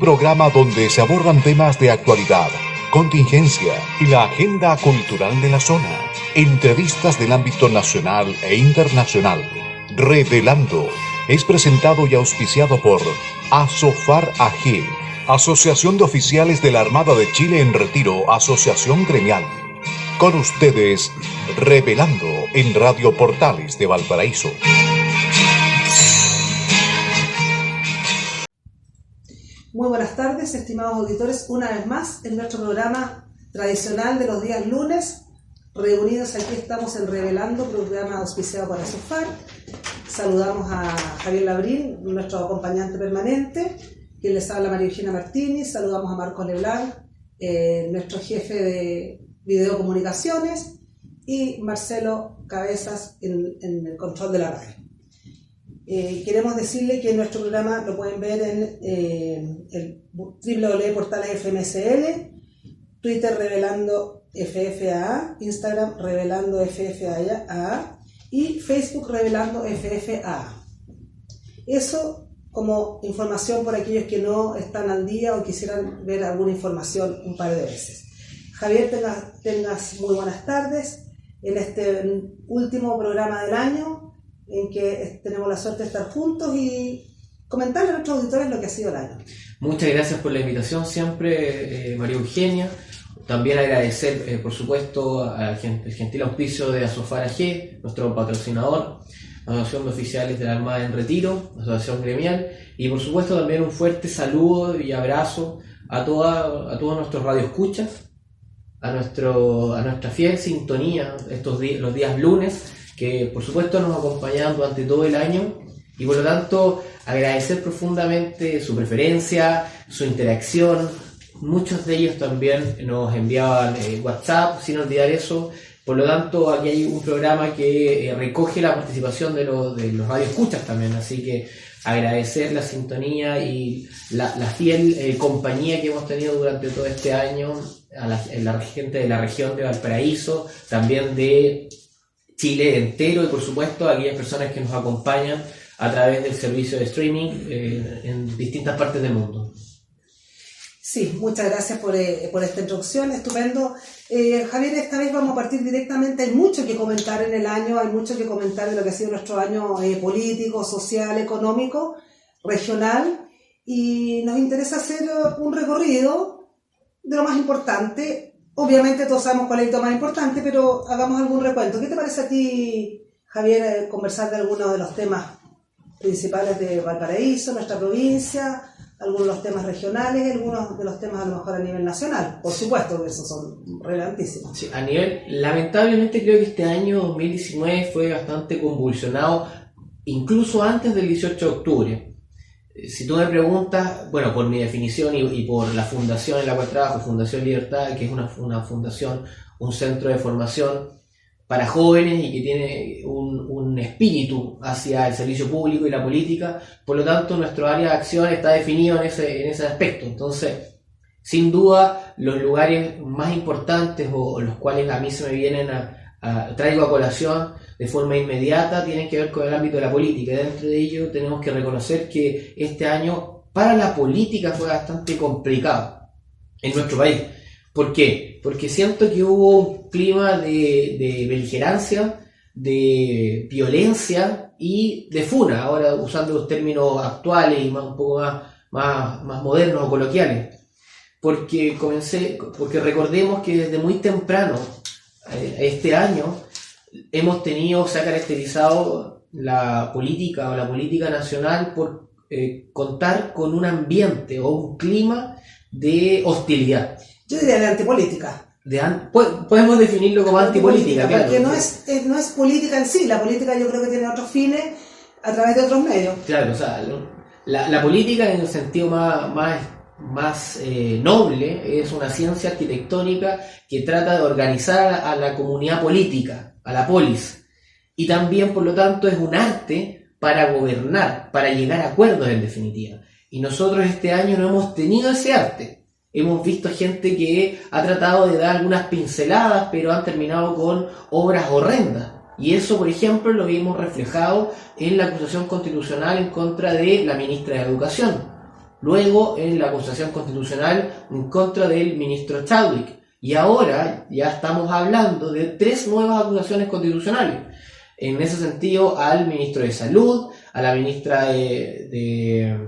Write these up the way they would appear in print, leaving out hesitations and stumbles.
programa donde se abordan temas de actualidad, contingencia y la agenda cultural de la zona. Entrevistas del ámbito nacional e internacional. Revelando es presentado y auspiciado por Asofar AG, Asociación de Oficiales de la Armada de Chile en Retiro, Asociación Gremial. Con ustedes, Revelando en Radio Portales de Valparaíso. Muy buenas tardes, estimados auditores, una vez más en nuestro programa tradicional de los días lunes. Reunidos aquí estamos en Revelando, programa auspiciado por Asofar. Saludamos a Javier Labrín, nuestro acompañante permanente, quien les habla María Eugenia Martínez. Saludamos a Marcos Leblanc, nuestro jefe de videocomunicaciones, y Marcelo Cabezas en el control de la radio. Queremos decirle que nuestro programa lo pueden ver en el www.portalesfmsl, Twitter Revelando FFAA, Instagram Revelando FFAA y Facebook Revelando FFAA. Eso como información por aquellos que no están al día o quisieran ver alguna información un par de veces. Javier, tengas muy buenas tardes en este último programa del año, en que tenemos la suerte de estar juntos y comentarle a nuestros auditores lo que ha sido el año. Muchas gracias por la invitación siempre, María Eugenia. También agradecer, por supuesto, al gentil auspicio de Asofar AG, nuestro patrocinador, Asociación de Oficiales de la Armada en Retiro, Asociación Gremial, y por supuesto también un fuerte saludo y abrazo a todos nuestros radioescuchas, a nuestra fiel sintonía los días lunes, que por supuesto nos acompañan durante todo el año, y por lo tanto agradecer profundamente su preferencia, su interacción. Muchos de ellos también nos enviaban WhatsApp, sin olvidar eso. Por lo tanto, aquí hay un programa que recoge la participación de los radioescuchas también, así que agradecer la sintonía y la fiel compañía que hemos tenido durante todo este año a la gente de la región de Valparaíso, también de Chile entero, y por supuesto a aquellas personas que nos acompañan a través del servicio de streaming en distintas partes del mundo. Sí, muchas gracias por esta introducción, estupendo. Javier, esta vez vamos a partir directamente. Hay mucho que comentar en el año, hay mucho que comentar de lo que ha sido nuestro año político, social, económico, regional, y nos interesa hacer un recorrido de lo más importante. Obviamente todos sabemos cuál es lo más importante, pero hagamos algún recuento. ¿Qué te parece a ti, Javier, conversar de algunos de los temas principales de Valparaíso, nuestra provincia, algunos de los temas regionales y algunos de los temas a lo mejor a nivel nacional? Por supuesto que esos son relevantísimos. Sí, lamentablemente creo que este año 2019 fue bastante convulsionado, incluso antes del 18 de octubre. Si tú me preguntas, bueno, por mi definición y por la fundación en la cual trabajo, Fundación Libertad, que es una fundación, un centro de formación para jóvenes y que tiene un espíritu hacia el servicio público y la política, por lo tanto nuestro área de acción está definido en ese aspecto. Entonces, sin duda, los lugares más importantes o los cuales a mí se me vienen traigo a colación de forma inmediata tienen que ver con el ámbito de la política. Dentro de ello tenemos que reconocer que este año para la política fue bastante complicado en nuestro país. ¿Por qué? Porque siento que hubo un clima de beligerancia, de violencia y de funa, ahora usando los términos actuales y un poco más modernos o coloquiales. Porque recordemos que desde muy temprano este año se ha caracterizado la política nacional por contar con un ambiente o un clima de hostilidad. Yo diría de antipolítica. Podemos definirlo como antipolítica, claro. Porque no es política en sí, la política yo creo que tiene otros fines a través de otros medios. Claro, o sea, la política en el sentido más noble es una ciencia arquitectónica que trata de organizar a la comunidad política, a la polis, y también por lo tanto es un arte para gobernar, para llegar a acuerdos en definitiva, y nosotros este año no hemos tenido ese arte. Hemos visto gente que ha tratado de dar algunas pinceladas, pero han terminado con obras horrendas. Y eso, por ejemplo, lo vimos reflejado en la acusación constitucional en contra de la ministra de Educación. luego en la acusación constitucional en contra del ministro Chadwick. Y ahora ya estamos hablando de 3 nuevas acusaciones constitucionales. En ese sentido, al ministro de Salud, a la ministra de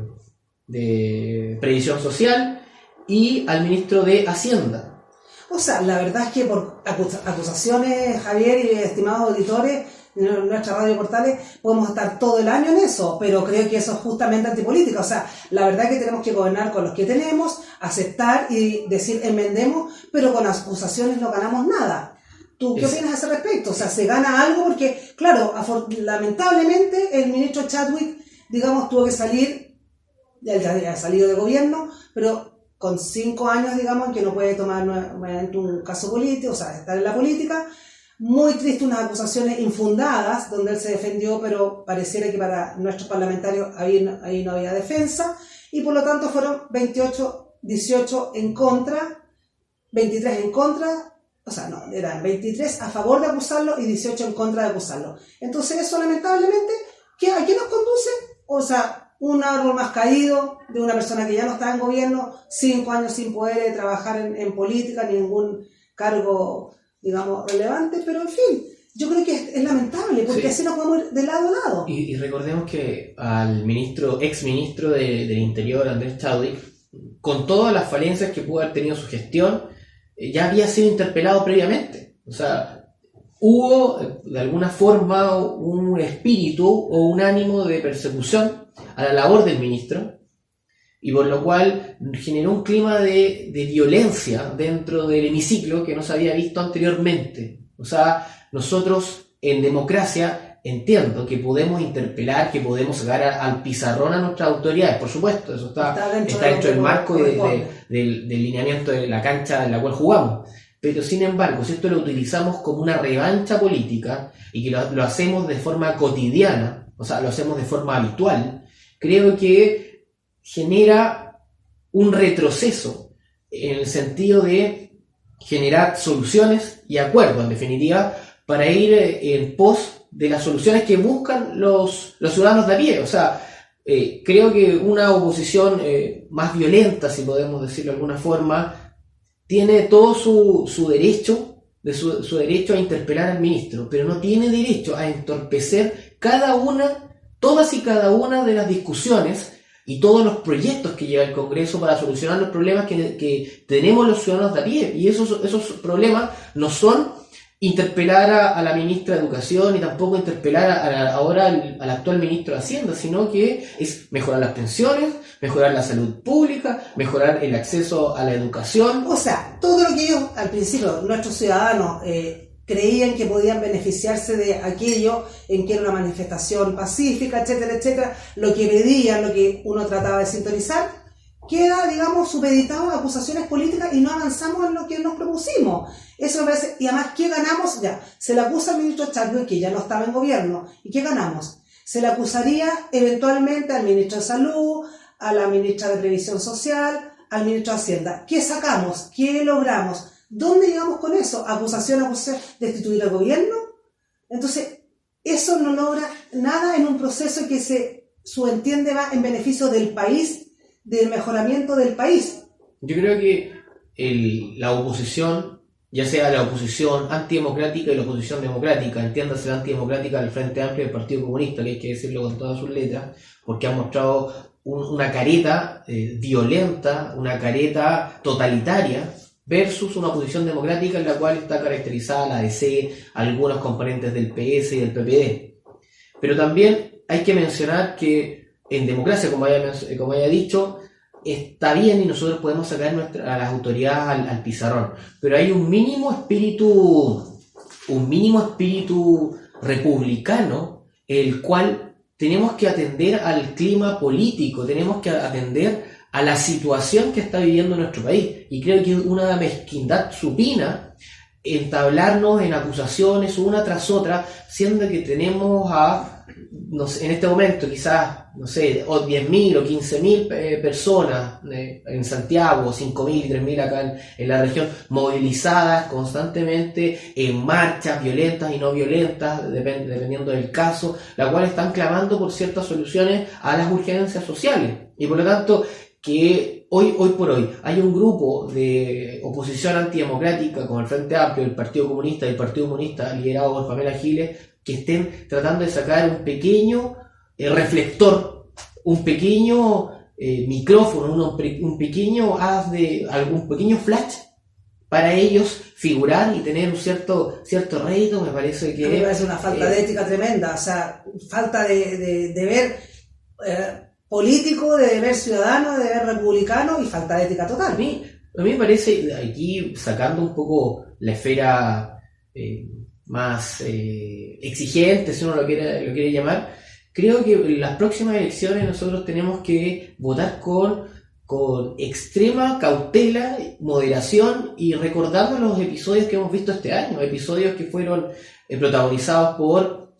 Previsión Social y al ministro de Hacienda. O sea, la verdad es que por acusaciones, Javier y estimados auditores de nuestra radio Portales, podemos estar todo el año en eso, pero creo que eso es justamente antipolítica. O sea, la verdad es que tenemos que gobernar con los que tenemos, aceptar y decir enmendemos, pero con acusaciones no ganamos nada. ¿Tú qué opinas a ese respecto? O sea, se gana algo porque, claro, lamentablemente el ministro Chadwick, digamos, tuvo que salir, ya ha salido de gobierno, pero con 5 años, digamos, en que no puede tomar nuevamente un caso político, o sea, estar en la política. Muy triste, unas acusaciones infundadas, donde él se defendió, pero pareciera que para nuestros parlamentarios ahí no había defensa, y por lo tanto fueron 18 en contra, 23 en contra, o sea, no, eran 23 a favor de acusarlo y 18 en contra de acusarlo. Entonces eso lamentablemente, ¿a qué nos conduce? O sea, un árbol más caído de una persona que ya no está en gobierno, 5 años sin poder trabajar en política, ningún cargo, digamos, relevante, pero en fin, yo creo que es lamentable, porque sí, así no podemos ir de lado a lado. Y recordemos que al ex ministro del Interior, Andrés Chadwick, con todas las falencias que pudo haber tenido su gestión, ya había sido interpelado previamente. O sea, hubo de alguna forma un espíritu o un ánimo de persecución a la labor del ministro, y por lo cual generó un clima de violencia dentro del hemiciclo que no se había visto anteriormente. O sea, nosotros en democracia entiendo que podemos interpelar, que podemos sacar al pizarrón a nuestras autoridades, por supuesto, eso está dentro del marco del lineamiento de la cancha en la cual jugamos. Pero sin embargo, si esto lo utilizamos como una revancha política y que lo hacemos de forma cotidiana, o sea, lo hacemos de forma habitual, creo que genera un retroceso en el sentido de generar soluciones y acuerdos, en definitiva, para ir en pos de las soluciones que buscan los ciudadanos de a pie. O sea, creo que una oposición más violenta, si podemos decirlo de alguna forma, tiene todo su derecho, su derecho a interpelar al ministro, pero no tiene derecho a entorpecer todas y cada una de las discusiones y todos los proyectos que lleva el Congreso para solucionar los problemas que tenemos los ciudadanos de a pie. Y esos problemas no son interpelar a la ministra de Educación y tampoco interpelar ahora al actual ministro de Hacienda, sino que es mejorar las pensiones, mejorar la salud pública, mejorar el acceso a la educación. O sea, todo lo que ellos, al principio, nuestros ciudadanos creían que podían beneficiarse de aquello en que era una manifestación pacífica, etcétera, etcétera, lo que pedían, lo que uno trataba de sintonizar, queda, digamos, supeditado a acusaciones políticas y no avanzamos en lo que nos propusimos. Eso me parece, y además, ¿qué ganamos? Ya, se le acusa al ministro Chadwick, que ya no estaba en gobierno, ¿y qué ganamos? Se le acusaría eventualmente al ministro de Salud, a la ministra de Previsión Social, al ministro de Hacienda. ¿Qué sacamos? ¿Qué logramos? ¿Dónde llegamos con eso? ¿Acusación, destituir al gobierno? Entonces, eso no logra nada en un proceso que se subentiende va en beneficio del país, del mejoramiento del país. Yo creo que la oposición, ya sea la oposición antidemocrática y la oposición democrática, entiéndase la antidemocrática del Frente Amplio y del Partido Comunista, que hay que decirlo con todas sus letras, porque han mostrado una careta violenta, una careta totalitaria, versus una oposición democrática en la cual está caracterizada la DC, algunos componentes del PS y del PPD. Pero también hay que mencionar que en democracia, como haya dicho, está bien y nosotros podemos sacar a las autoridades al pizarrón, pero hay un mínimo espíritu republicano, el cual tenemos que atender al clima político, tenemos que atender a la situación que está viviendo nuestro país. Y creo que una mezquindad supina entablarnos en acusaciones una tras otra, siendo que tenemos en este momento quizás, 10.000 o 15.000 personas en Santiago, 5.000 y 3.000 acá en la región, movilizadas constantemente en marchas violentas y no violentas, dependiendo del caso, la cual están clamando por ciertas soluciones a las urgencias sociales. Y por lo tanto, que hoy por hoy hay un grupo de oposición antidemocrática como el Frente Amplio, el Partido Comunista y el Partido Comunista liderado por Pamela Giles, que estén tratando de sacar un pequeño reflector, un pequeño micrófono, un pequeño haz de algún pequeño flash para ellos figurar y tener un cierto rédito. Me parece que me parece una falta de ética tremenda, o sea, falta de deber político, de deber ciudadano, de deber republicano y falta de ética total. A mí me parece, aquí sacando un poco la esfera más exigente, si uno lo quiere llamar, creo que en las próximas elecciones nosotros tenemos que votar con extrema cautela, moderación y recordando los episodios que hemos visto este año, episodios que fueron protagonizados por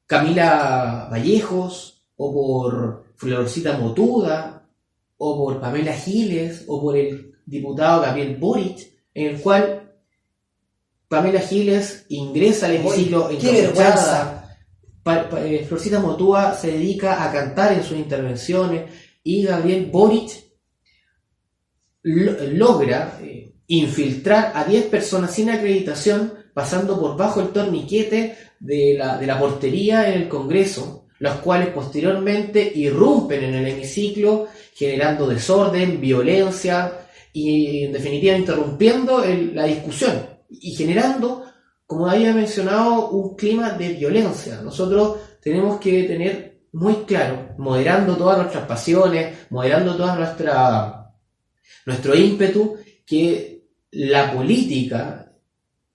Camila Vallejos o por Florcita Motuda o por Pamela Giles o por el diputado Gabriel Boric, en el cual Pamela Giles ingresa al hemiciclo encabezada. Florcita Motuda se dedica a cantar en sus intervenciones y Gabriel Boric logra infiltrar a 10 personas sin acreditación pasando por bajo el torniquete de la portería en el Congreso, los cuales posteriormente irrumpen en el hemiciclo generando desorden, violencia y en definitiva interrumpiendo la discusión y generando, como había mencionado, un clima de violencia. Nosotros tenemos que tener muy claro, moderando todas nuestras pasiones, moderando toda nuestro ímpetu, que la política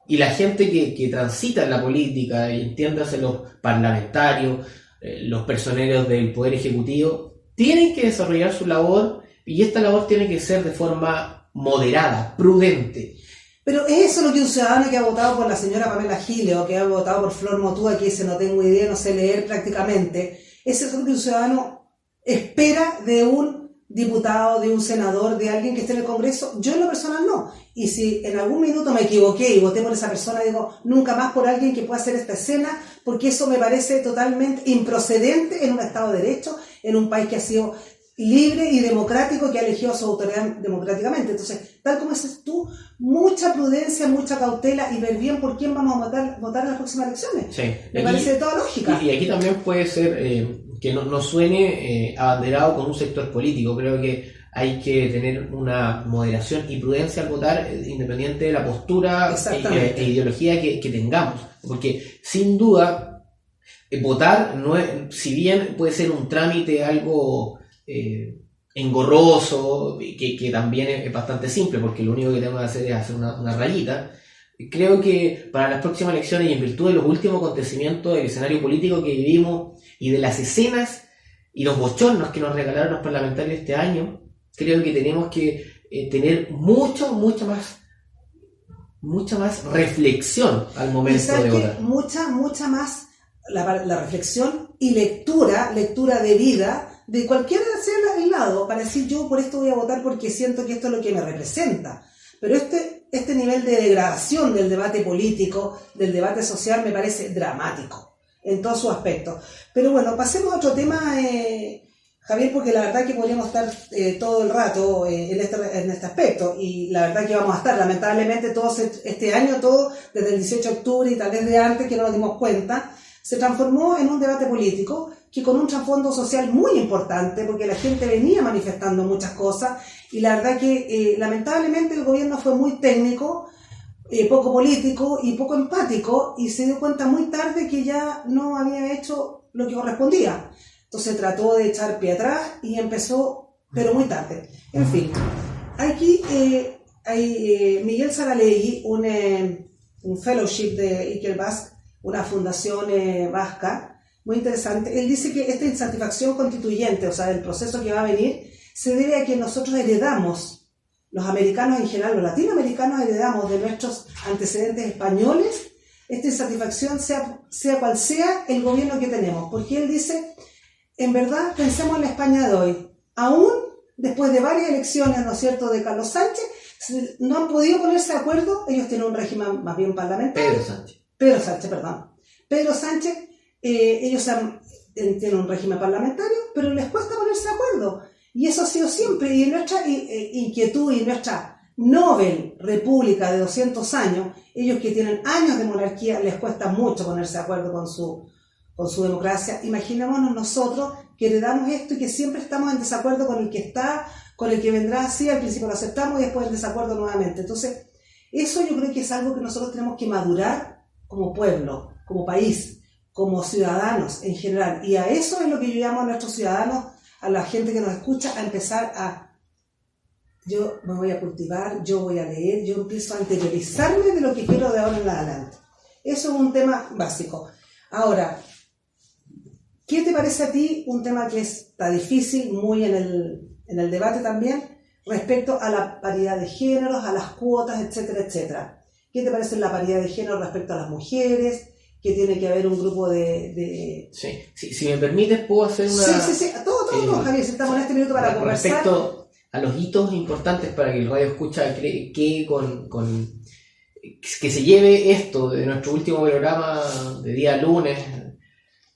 y la gente que transita en la política, y entiéndase los parlamentarios, los personeros del Poder Ejecutivo, tienen que desarrollar su labor y esta labor tiene que ser de forma moderada, prudente. Pero ¿es eso lo que un ciudadano que ha votado por la señora Pamela Giles o que ha votado por Flor Motuda, que dice no tengo idea, no sé leer prácticamente? ¿Es eso lo que un ciudadano espera de un diputado, de un senador, de alguien que esté en el Congreso? Yo en lo personal no. Y si en algún minuto me equivoqué y voté por esa persona, digo, nunca más por alguien que pueda hacer esta escena, porque eso me parece totalmente improcedente en un Estado de Derecho, en un país que ha sido libre y democrático, que ha elegido a su autoridad democráticamente. Entonces, tal como dices tú, mucha prudencia, mucha cautela y ver bien por quién vamos a votar en las próximas elecciones. Sí. Me parece de toda lógica. Y aquí también puede ser que no suene abanderado con un sector político. Creo que hay que tener una moderación y prudencia al votar, independiente de la postura e ideología que tengamos. Porque sin duda, votar, no es, si bien puede ser un trámite algo engorroso, que también es bastante simple, porque lo único que tengo que hacer es hacer una rayita, creo que para las próximas elecciones y en virtud de los últimos acontecimientos del escenario político que vivimos y de las escenas y los bochornos que nos regalaron los parlamentarios este año, creo que tenemos que tener mucha más reflexión al momento de votar. Mucha más la reflexión y lectura de vida de cualquiera sea el lado, para decir yo por esto voy a votar porque siento que esto es lo que me representa. Pero este nivel de degradación del debate político, del debate social, me parece dramático en todos sus aspectos. Pero bueno, pasemos a otro tema, Javier, porque la verdad que podríamos estar todo el rato en este aspecto, y la verdad que vamos a estar, lamentablemente, todos este año, todo desde el 18 de octubre y tal vez de antes, que no nos dimos cuenta, se transformó en un debate político que con un trasfondo social muy importante, porque la gente venía manifestando muchas cosas, y la verdad que lamentablemente el gobierno fue muy técnico, poco político y poco empático, y se dio cuenta muy tarde que ya no había hecho lo que correspondía. Entonces trató de echar pie atrás y empezó, pero muy tarde. En fin, aquí hay Miguel Saralegui, un fellowship de Iker Basque, una fundación vasca, muy interesante. Él dice que esta insatisfacción constituyente, o sea, el proceso que va a venir, se debe a que nosotros heredamos, los americanos en general, los latinoamericanos heredamos de nuestros antecedentes españoles, esta insatisfacción sea cual sea el gobierno que tenemos. Porque él dice, en verdad, pensemos en la España de hoy. Aún después de varias elecciones, ¿no es cierto?, de Carlos Sánchez, no han podido ponerse de acuerdo. Ellos tienen un régimen más bien parlamentario. Pedro Sánchez, ellos tienen un régimen parlamentario, pero les cuesta ponerse de acuerdo. Y eso ha sido siempre, y nuestra inquietud y nuestra Nobel República de 200 años, ellos que tienen años de monarquía, les cuesta mucho ponerse de acuerdo con su democracia. Imaginémonos nosotros que heredamos esto y que siempre estamos en desacuerdo con el que está, con el que vendrá así, al principio lo aceptamos y después en desacuerdo nuevamente. Entonces, eso yo creo que es algo que nosotros tenemos que madurar como pueblo, como país, como ciudadanos en general. Y a eso es lo que yo llamo a nuestros ciudadanos, a la gente que nos escucha, a empezar yo me voy a cultivar, yo voy a leer, yo empiezo a interiorizarme de lo que quiero de ahora en adelante. Eso es un tema básico. Ahora, ¿qué te parece a ti un tema que está difícil, muy en el debate también, respecto a la paridad de géneros, a las cuotas, etcétera, etcétera? ¿Qué te parece la paridad de género respecto a las mujeres? Que tiene que haber un grupo de... Sí, si me permites, puedo hacer una... Sí, todo, Javier, si estamos en este minuto para conversar. Respecto a los hitos importantes para que el radio escucha que se lleve esto de nuestro último programa de día lunes...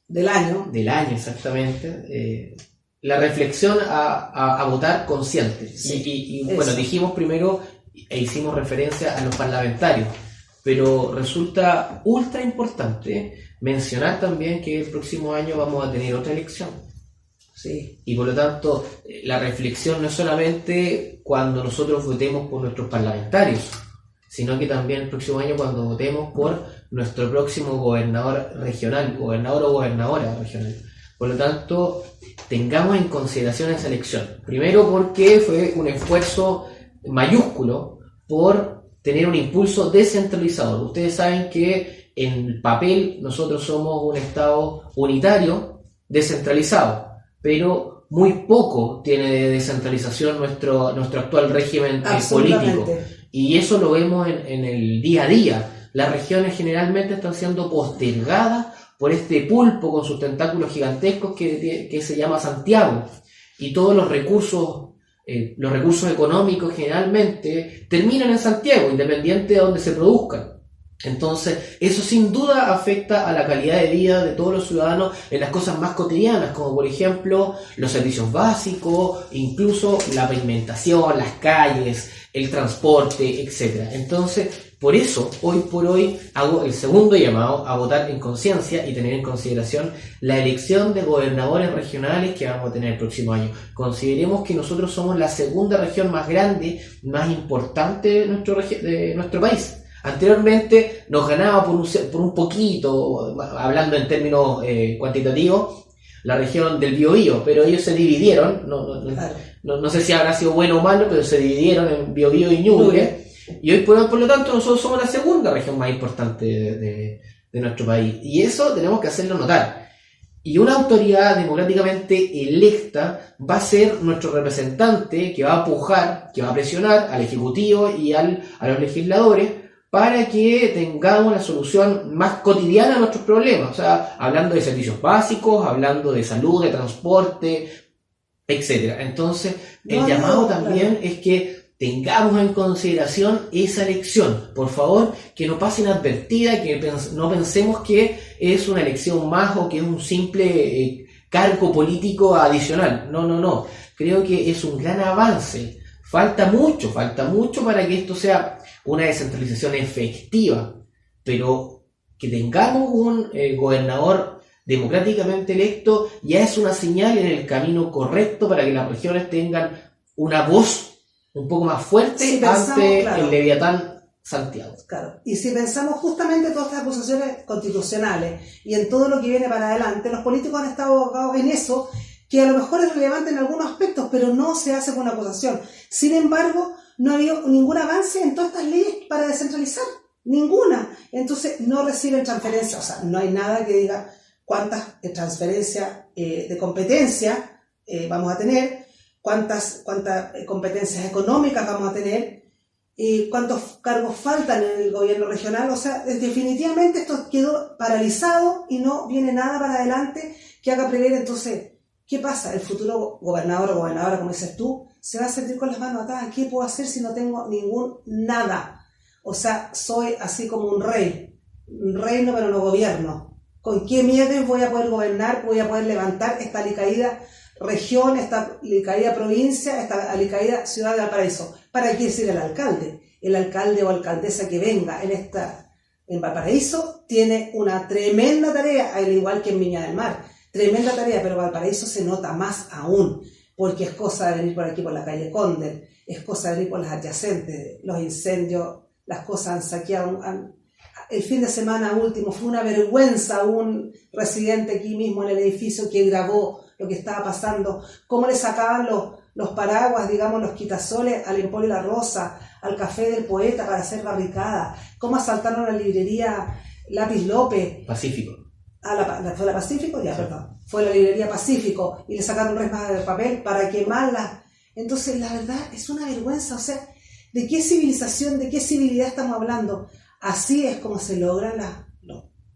Del año, exactamente. La reflexión a votar consciente. Sí, y bueno, dijimos primero e hicimos referencia a los parlamentarios, pero resulta ultra importante mencionar también que el próximo año vamos a tener otra elección. Sí. Y por lo tanto, la reflexión no es solamente cuando nosotros votemos por nuestros parlamentarios, sino que también el próximo año cuando votemos por nuestro próximo gobernador regional, gobernador o gobernadora regional. Por lo tanto, tengamos en consideración esa elección. Primero porque fue un esfuerzo mayúsculo por tener un impulso descentralizador. Ustedes saben que en papel nosotros somos un Estado unitario descentralizado, pero muy poco tiene de descentralización nuestro actual régimen político. Y eso lo vemos en el día a día. Las regiones generalmente están siendo postergadas por este pulpo con sus tentáculos gigantescos que se llama Santiago. Y todos los recursos económicos generalmente terminan en Santiago, independiente de donde se produzcan. Entonces, eso sin duda afecta a la calidad de vida de todos los ciudadanos en las cosas más cotidianas, como por ejemplo los servicios básicos, incluso la pavimentación, las calles, el transporte, etc. Entonces, por eso, hoy por hoy, hago el segundo llamado a votar en conciencia y tener en consideración la elección de gobernadores regionales que vamos a tener el próximo año. Consideremos que nosotros somos la segunda región más grande, más importante de nuestro país. Anteriormente nos ganaba por un poquito, hablando en términos cuantitativos, la región del Biobío, pero ellos se dividieron, no sé si habrá sido bueno o malo, pero se dividieron en Biobío y Ñuble, y hoy por lo tanto nosotros somos la segunda región más importante de nuestro país, y eso tenemos que hacerlo notar. Y una autoridad democráticamente electa va a ser nuestro representante que va a pujar, que va a presionar al Ejecutivo y a los legisladores para que tengamos la solución más cotidiana a nuestros problemas, o sea, hablando de servicios básicos, hablando de salud, de transporte, etc. Entonces, el llamado también es que tengamos en consideración esa elección. Por favor, que no pase inadvertida, que no pensemos que es una elección más o que es un simple cargo político adicional. No. Creo que es un gran avance. Falta mucho para que esto sea una descentralización efectiva, pero que tengamos un gobernador democráticamente electo ya es una señal en el camino correcto para que las regiones tengan una voz un poco más fuerte ante el Leviatán Santiago. Claro. Y si pensamos justamente en todas estas acusaciones constitucionales y en todo lo que viene para adelante, los políticos han estado abocados en eso, que a lo mejor es relevante en algunos aspectos, pero no se hace con una acusación. Sin embargo, no ha habido ningún avance en todas estas leyes para descentralizar, ninguna. Entonces no reciben transferencias, o sea, no hay nada que diga cuántas transferencias de competencia vamos a tener, cuántas competencias económicas vamos a tener, cuántos cargos faltan en el gobierno regional. O sea, definitivamente esto quedó paralizado y no viene nada para adelante que haga prever. Entonces, ¿qué pasa? El futuro gobernador o gobernadora, como dices tú, se va a sentir con las manos atadas. ¿Qué puedo hacer si no tengo nada? O sea, soy así como un reino pero no gobierno. ¿Con qué miedo voy a poder gobernar? ¿Voy a poder levantar esta alicaída región, está alicaída provincia, está alicaída ciudad de Valparaíso. ¿Para qué decir el alcalde? El alcalde o alcaldesa que venga en Valparaíso tiene una tremenda tarea, al igual que en Viña del Mar. Tremenda tarea, pero Valparaíso se nota más aún, porque es cosa de venir por aquí por la calle Condel, es cosa de venir por las adyacentes, los incendios, las cosas han saqueado. El fin de semana último fue una vergüenza un residente aquí mismo en el edificio que grabó lo que estaba pasando, cómo le sacaban los paraguas, digamos, los quitasoles al Emporio La Rosa, al Café del Poeta para hacer barricada, cómo asaltaron la librería Lápiz López. Pacífico. ¿Fue la Pacífico? Ya, perdón. Fue la librería Pacífico y le sacaron resmas de papel para quemarla. Entonces, la verdad, es una vergüenza. O sea, ¿de qué civilización, de qué civilidad estamos hablando? Así es como se logra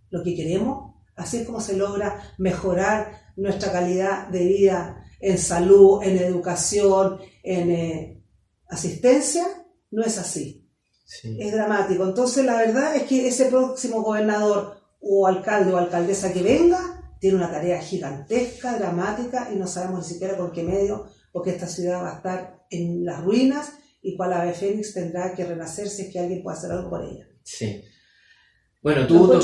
lo que queremos, así es como se logra mejorar nuestra calidad de vida en salud, en educación, en asistencia. No es así. Sí. Es dramático. Entonces, la verdad es que ese próximo gobernador o alcalde o alcaldesa que venga tiene una tarea gigantesca, dramática, y no sabemos ni siquiera por qué medio, porque esta ciudad va a estar en las ruinas y cual ave fénix tendrá que renacer si es que alguien puede hacer algo por ella. Sí. Bueno, tú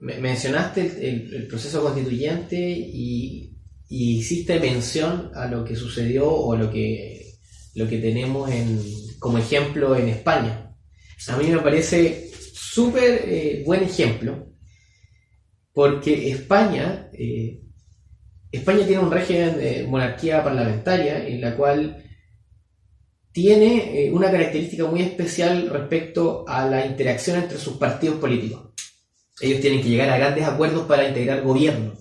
mencionaste el proceso constituyente y hiciste mención a lo que sucedió o lo que tenemos como ejemplo en España. A mí me parece súper buen ejemplo, porque España tiene un régimen de monarquía parlamentaria en la cual tiene una característica muy especial respecto a la interacción entre sus partidos políticos. Ellos tienen que llegar a grandes acuerdos para integrar gobierno.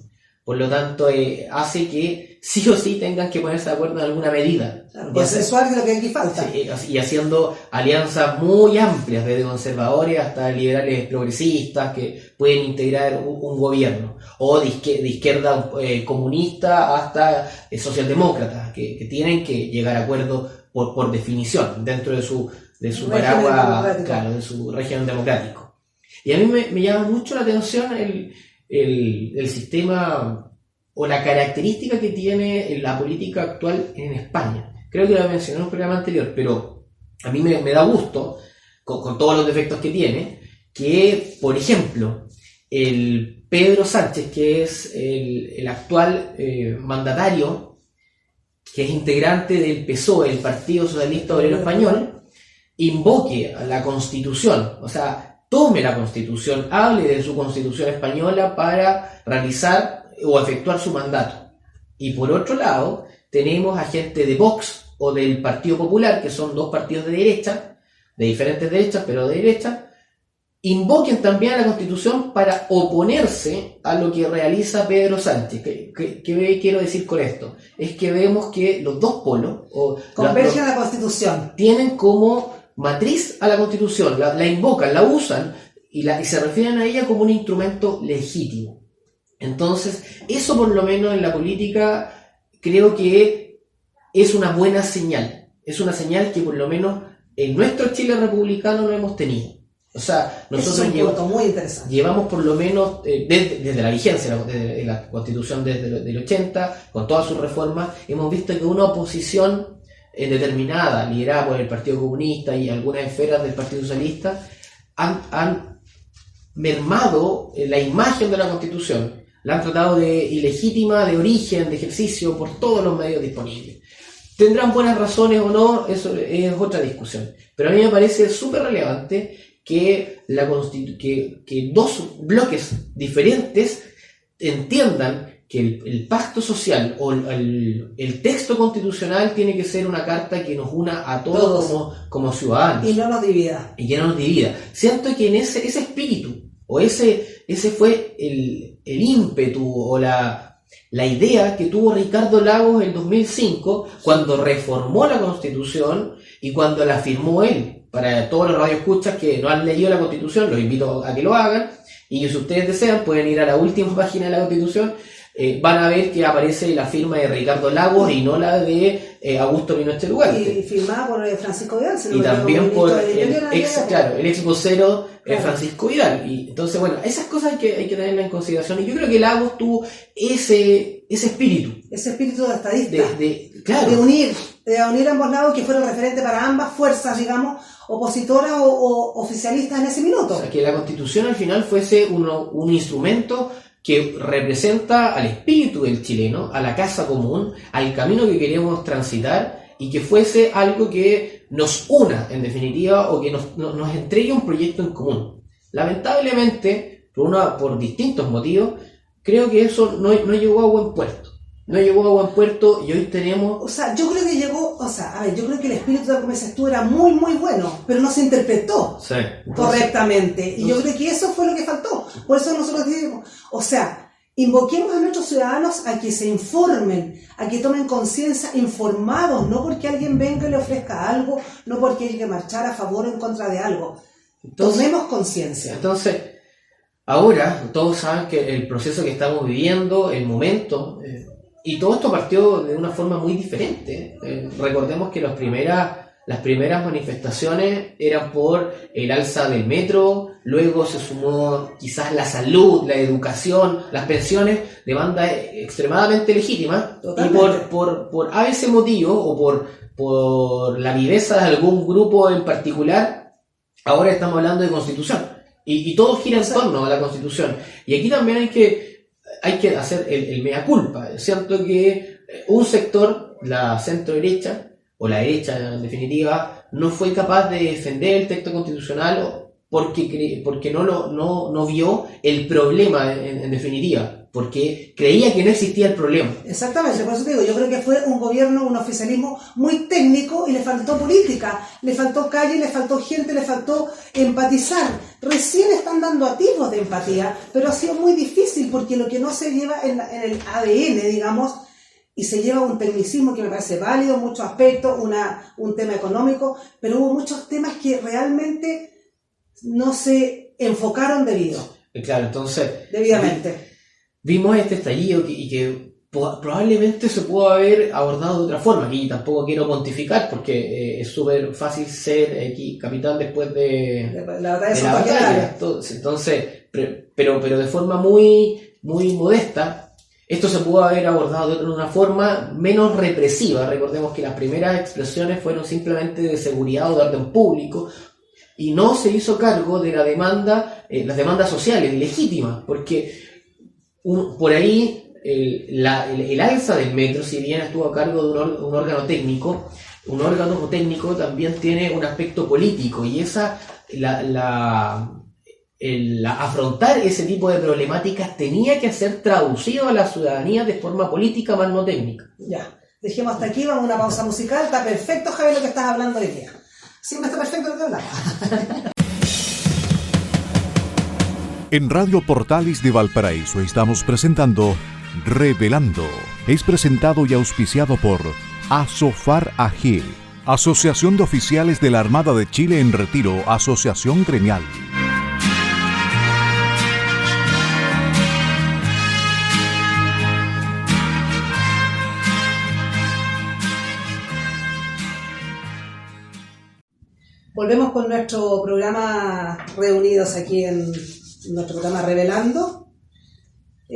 Por lo tanto, hace que sí o sí tengan que ponerse de acuerdo en alguna medida. Claro, consensuar es lo que aquí falta. Sí, y haciendo alianzas muy amplias, desde conservadores hasta liberales progresistas, que pueden integrar un gobierno. O de izquierda comunista hasta socialdemócratas, que tienen que llegar a acuerdos por definición, dentro de su paraguas, claro, de su régimen democrático. Y a mí me llama mucho la atención el sistema o la característica que tiene la política actual en España. Creo que lo mencioné en un programa anterior, pero a mí me da gusto, con todos los defectos que tiene, que, por ejemplo, el Pedro Sánchez, que es el actual mandatario, que es integrante del PSOE, el Partido Socialista Obrero Español, invoque a la Constitución, o sea, tome la Constitución, hable de su Constitución española para realizar o efectuar su mandato. Y por otro lado, tenemos a gente de Vox o del Partido Popular, que son dos partidos de derecha, de diferentes derechas, pero de derecha, invoquen también a la Constitución para oponerse a lo que realiza Pedro Sánchez. ¿Qué quiero decir con esto? Es que vemos que los dos polos convergen a la Constitución. Tienen como matriz a la Constitución, la invocan, la usan y se refieren a ella como un instrumento legítimo. Entonces, eso por lo menos en la política creo que es una buena señal. Es una señal que por lo menos en nuestro Chile republicano no hemos tenido. O sea, nosotros llevamos por lo menos, desde la vigencia de la Constitución desde el 80, con todas sus reformas, hemos visto que una oposición determinada, liderada por el Partido Comunista y algunas esferas del Partido Socialista, han mermado la imagen de la Constitución, la han tratado de ilegítima, de origen, de ejercicio, por todos los medios disponibles. ¿Tendrán buenas razones o no? Eso es otra discusión. Pero a mí me parece súper relevante que dos bloques diferentes entiendan que el pacto social o el texto constitucional tiene que ser una carta que nos una a todos como ciudadanos. Y no nos divida. Y que no nos divida. Siento que en ese espíritu, o ese fue el ímpetu o la idea que tuvo Ricardo Lagos en 2005, cuando reformó la Constitución y cuando la firmó él. Para todos los radioescuchas que no han leído la Constitución, los invito a que lo hagan. Y si ustedes desean, pueden ir a la última página de la Constitución, van a ver que aparece la firma de Ricardo Lagos y no la de Augusto Pinochet Ugarte. Y firmada por Francisco Vidal. Y también por el ex vocero Francisco Vidal. Y entonces, bueno, esas cosas hay que tenerlas en consideración. Y yo creo que Lagos tuvo ese espíritu. Ese espíritu de estadista. Claro. De unir ambos lados, que fuera referente para ambas fuerzas, digamos, opositoras o oficialistas en ese minuto. O sea, que la Constitución al final fuese un instrumento que representa al espíritu del chileno, a la casa común, al camino que queremos transitar, y que fuese algo que nos una, en definitiva, o que nos entregue un proyecto en común. Lamentablemente, por distintos motivos, creo que eso no llegó a buen puerto. No llegó a buen puerto y hoy tenemos... O sea, yo creo que yo creo que el espíritu de como dices tú era muy, muy bueno, pero no se interpretó correctamente. Y yo creo que eso fue lo que faltó. Por eso nosotros decimos, o sea, invoquemos a nuestros ciudadanos a que se informen, a que tomen conciencia informados, no porque alguien venga y le ofrezca algo, no porque hay que marchar a favor o en contra de algo. Tomemos conciencia. Entonces, ahora todos saben que el proceso que estamos viviendo, el momento... y todo esto partió de una forma muy diferente. Recordemos que las primeras manifestaciones eran por el alza del metro, luego se sumó quizás la salud, la educación, las pensiones, demandas extremadamente legítimas. Totalmente. Y por a ese motivo, o por la viveza de algún grupo en particular, ahora estamos hablando de Constitución. Y todo gira en torno a la Constitución. Y aquí también hay que hacer el mea culpa. Es cierto que un sector, la centro derecha, o la derecha en definitiva, no fue capaz de defender el texto constitucional porque no vio el problema en definitiva, porque creía que no existía el problema. Exactamente, por eso te digo, yo creo que fue un gobierno, un oficialismo muy técnico y le faltó política, le faltó calle, le faltó gente, le faltó empatizar. Recién están dando atisbos de empatía, pero ha sido muy difícil porque lo que no se lleva en el ADN, digamos, y se lleva un tecnicismo que me parece válido, muchos aspectos, un tema económico, pero hubo muchos temas que realmente no se enfocaron debidamente. Vimos este estallido y que probablemente se pudo haber abordado de otra forma. Aquí tampoco quiero pontificar porque es súper fácil ser aquí capitán después de la batalla. Entonces, pero de forma muy, muy modesta. Esto se pudo haber abordado de una forma menos represiva. Recordemos que las primeras expresiones fueron simplemente de seguridad o de orden público y no se hizo cargo de las demandas sociales legítimas, porque por ahí el alza del metro, si bien estuvo a cargo de un órgano técnico, un órgano técnico también tiene un aspecto político y afrontar ese tipo de problemáticas tenía que ser traducido a la ciudadanía de forma política más no técnica. Ya, dejemos hasta aquí, vamos a una pausa musical. Está perfecto, Javier, lo que estás hablando hoy día. Siempre está perfecto lo que hablamos. En Radio Portales de Valparaíso estamos presentando Revelando. Es presentado y auspiciado por Asofar AG, Asociación de Oficiales de la Armada de Chile en Retiro, Asociación Gremial. Volvemos con nuestro programa reunidos aquí en nuestro programa Revelando,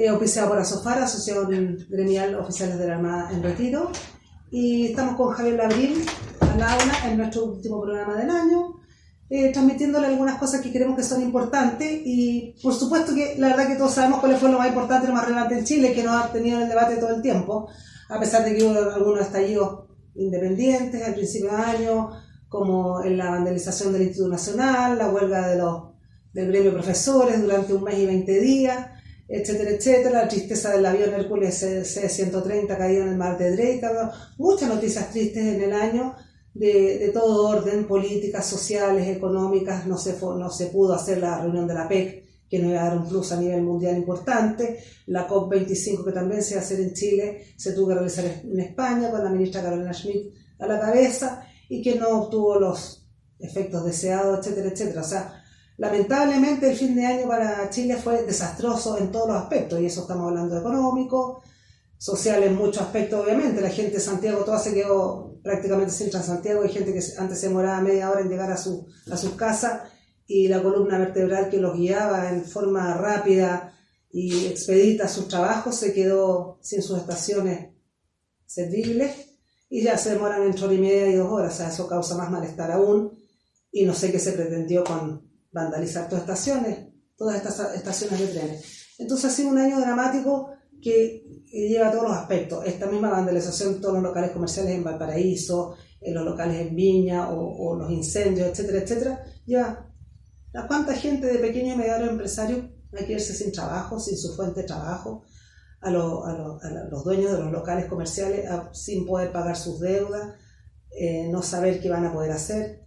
auspiciado por Asofar, Asociación Gremial Oficiales de la Armada en Retiro. Y estamos con Javier Labril a la una en nuestro último programa del año, transmitiéndole algunas cosas que creemos que son importantes. Y por supuesto que la verdad que todos sabemos cuál fue lo más importante, lo más relevante en Chile, que nos ha tenido en el debate todo el tiempo, a pesar de que hubo algunos estallidos independientes al principio de año, como en la vandalización del Instituto Nacional, la huelga del gremio de profesores durante 1 mes y 20 días, etcétera, etcétera, la tristeza del avión Hércules C-130 caído en el mar de Drake, muchas noticias tristes en el año de todo orden, políticas, sociales, económicas. No se pudo hacer la reunión de la PEC, que nos iba a dar un plus a nivel mundial importante, la COP25 que también se iba a hacer en Chile, se tuvo que realizar en España con la ministra Carolina Schmidt a la cabeza, y que no obtuvo los efectos deseados, etcétera, etcétera. O sea, Lamentablemente el fin de año para Chile fue desastroso en todos los aspectos, y eso estamos hablando de económico, social en muchos aspectos obviamente. La gente de Santiago toda se quedó prácticamente sin Transantiago, hay gente que antes se demoraba media hora en llegar a sus casas, y la columna vertebral que los guiaba en forma rápida y expedita a sus trabajos se quedó sin sus estaciones servibles, y ya se demoran entre hora y media y 2 horas, o sea, eso causa más malestar aún, y no sé qué se pretendió con vandalizar todas estas estaciones de trenes. Entonces ha sido un año dramático que lleva todos los aspectos. Esta misma vandalización en todos los locales comerciales en Valparaíso, en los locales en Viña, o los incendios, etcétera, etcétera, lleva a cuánta gente de pequeños y medianos empresarios hay que irse sin trabajo, sin su fuente de trabajo, a los dueños de los locales comerciales sin poder pagar sus deudas, no saber qué van a poder hacer.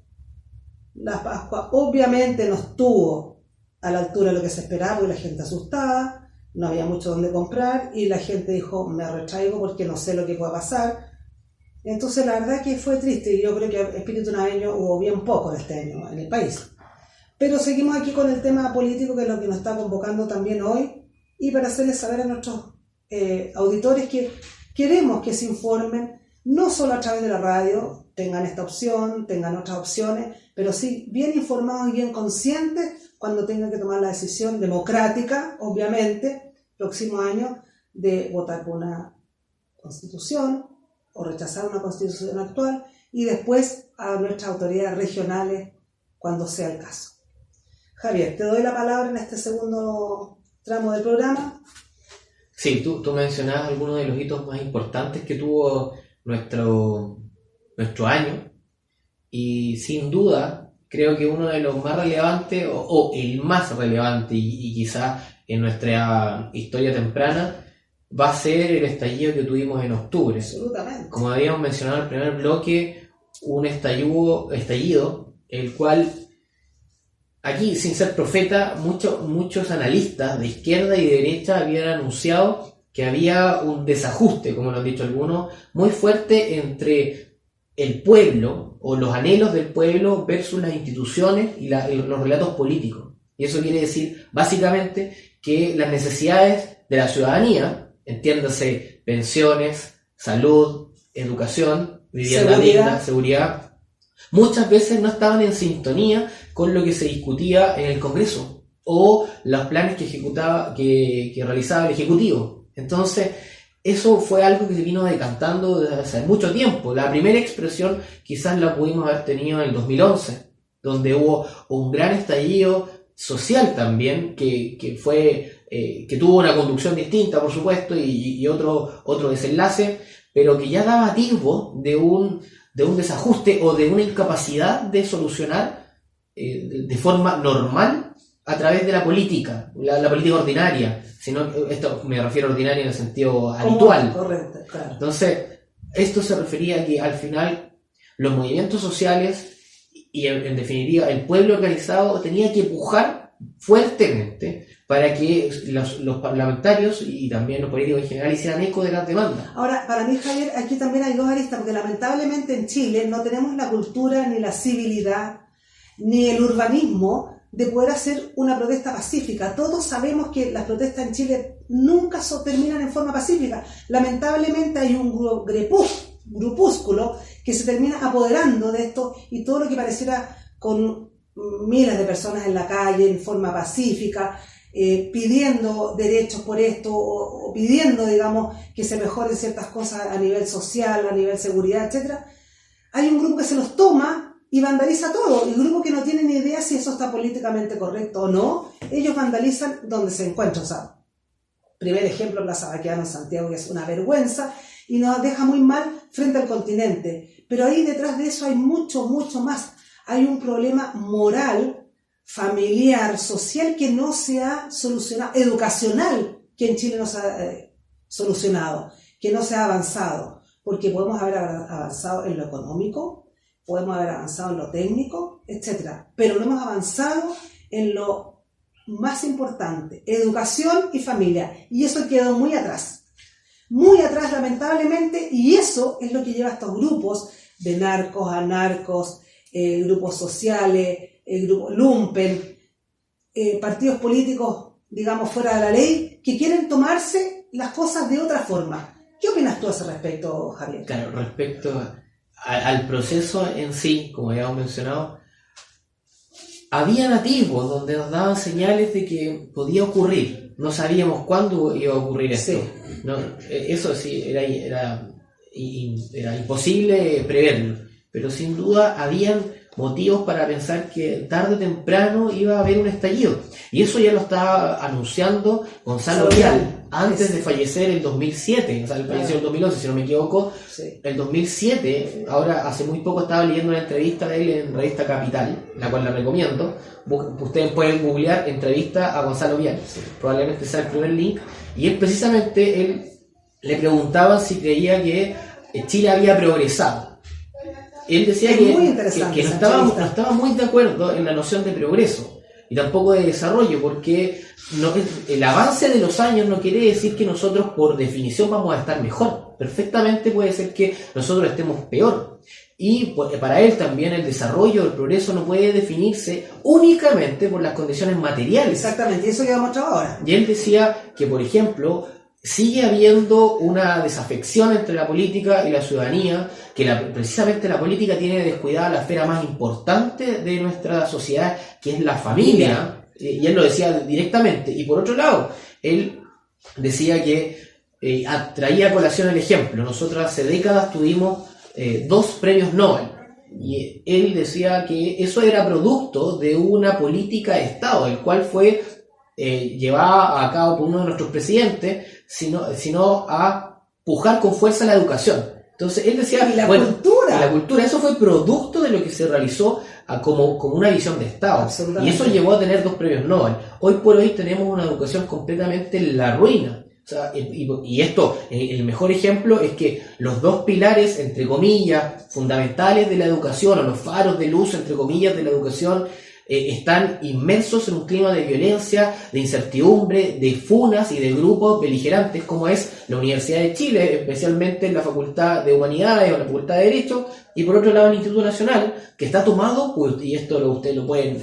La Pascua obviamente no estuvo a la altura de lo que se esperaba, porque la gente asustada, no había mucho donde comprar, y la gente dijo, me retraigo porque no sé lo que pueda pasar. Entonces la verdad que fue triste, y yo creo que espíritu navideño hubo bien poco de este año en el país. Pero seguimos aquí con el tema político, que es lo que nos está convocando también hoy, y para hacerles saber a nuestros auditores que queremos que se informen, no solo a través de la radio, tengan esta opción, tengan otras opciones, pero sí bien informados y bien conscientes cuando tengan que tomar la decisión democrática, obviamente, próximo año, de votar por una constitución o rechazar una constitución actual, y después a nuestras autoridades regionales cuando sea el caso. Javier, te doy la palabra en este segundo tramo del programa. Sí, tú mencionabas algunos de los hitos más importantes que tuvo nuestro año, y sin duda creo que uno de los más relevantes, o el más relevante, y quizás en nuestra historia temprana, va a ser el estallido que tuvimos en octubre. Absolutamente. Como habíamos mencionado en el primer bloque, un estallido el cual, aquí sin ser profeta, muchos analistas de izquierda y de derecha habían anunciado que había un desajuste, como lo han dicho algunos, muy fuerte entre el pueblo o los anhelos del pueblo versus las instituciones y los relatos políticos. Y eso quiere decir básicamente que las necesidades de la ciudadanía, entiéndase pensiones, salud, educación, vivienda digna, seguridad, muchas veces no estaban en sintonía con lo que se discutía en el Congreso o los planes que realizaba el Ejecutivo. Entonces, eso fue algo que se vino decantando desde hace mucho tiempo. La primera expresión quizás la pudimos haber tenido en el 2011, donde hubo un gran estallido social también, que tuvo una conducción distinta, por supuesto, y otro desenlace, pero que ya daba atisbo de un desajuste o de una incapacidad de solucionar de forma normal a través de la política, la política ordinaria. Esto me refiero a ordinaria en el sentido habitual. Correcto, claro. Entonces, esto se refería a que al final los movimientos sociales y en definitiva el pueblo organizado tenía que pujar fuertemente para que los parlamentarios y también los políticos en general hicieran eco de las demandas. Ahora, para mí, Javier, aquí también hay dos aristas, porque lamentablemente en Chile no tenemos la cultura, ni la civilidad, ni el urbanismo de poder hacer una protesta pacífica. Todos sabemos que las protestas en Chile nunca terminan en forma pacífica. Lamentablemente hay un grupúsculo que se termina apoderando de esto, y todo lo que pareciera con miles de personas en la calle en forma pacífica, pidiendo derechos por esto, o pidiendo, digamos, que se mejoren ciertas cosas a nivel social, a nivel seguridad, etc. Hay un grupo que se los toma y vandaliza todo. El grupo que no tiene ni idea si eso está políticamente correcto o no, ellos vandalizan donde se encuentran. O sea, primer ejemplo, Plaza Baquedano en Santiago, que es una vergüenza y nos deja muy mal frente al continente. Pero ahí detrás de eso hay mucho, mucho más. Hay un problema moral, familiar, social, que no se ha solucionado, educacional, que en Chile no se ha solucionado, que no se ha avanzado, porque podemos haber avanzado en lo económico, podemos haber avanzado en lo técnico, etc. Pero no hemos avanzado en lo más importante, educación y familia, y eso quedó muy atrás lamentablemente, y eso es lo que lleva a estos grupos de narcos, anarcos, grupos sociales, el grupo lumpen, partidos políticos, digamos, fuera de la ley, que quieren tomarse las cosas de otra forma. ¿Qué opinas tú a ese respecto, Javier? Claro, respecto al proceso en sí, como ya hemos mencionado, había nativos donde nos daban señales de que podía ocurrir. No sabíamos cuándo iba a ocurrir esto. Sí. No, eso sí, era imposible preverlo. Pero sin duda habían motivos para pensar que tarde o temprano iba a haber un estallido. Y eso ya lo estaba anunciando Gonzalo Vial antes de fallecer en 2007. O sea, él falleció en el 2011, si no me equivoco. Sí. El 2007, ahora hace muy poco estaba leyendo una entrevista de él en Revista Capital, la cual la recomiendo. Ustedes pueden googlear entrevista a Gonzalo Vial, probablemente sea el primer link. Y él precisamente, le preguntaban si creía que Chile había progresado. Él decía que no estaba muy de acuerdo en la noción de progreso y tampoco de desarrollo, porque el avance de los años no quiere decir que nosotros por definición vamos a estar mejor. Perfectamente puede ser que nosotros estemos peor. Y para él también el desarrollo, el progreso no puede definirse únicamente por las condiciones materiales. Exactamente, y eso que vamos a ahora. Y él decía que, por ejemplo, sigue habiendo una desafección entre la política y la ciudadanía, que precisamente la política tiene descuidada la esfera más importante de nuestra sociedad, que es la familia, y él lo decía directamente. Y por otro lado, él decía que traía a colación el ejemplo. Nosotros hace décadas tuvimos 2 premios Nobel, y él decía que eso era producto de una política de Estado, el cual fue llevada a cabo por uno de nuestros presidentes, sino a pujar con fuerza la educación. Entonces él decía, y la cultura, eso fue producto de lo que se realizó como una visión de Estado, y eso llevó a tener 2 premios Nobel. Hoy por hoy tenemos una educación completamente en la ruina. O sea, y esto, el mejor ejemplo es que los 2 pilares, entre comillas, fundamentales de la educación, o los faros de luz, entre comillas, de la educación, están inmersos en un clima de violencia, de incertidumbre, de funas y de grupos beligerantes, como es la Universidad de Chile, especialmente en la Facultad de Humanidades o la Facultad de Derecho, y por otro lado el Instituto Nacional, que está tomado, y esto ustedes lo pueden,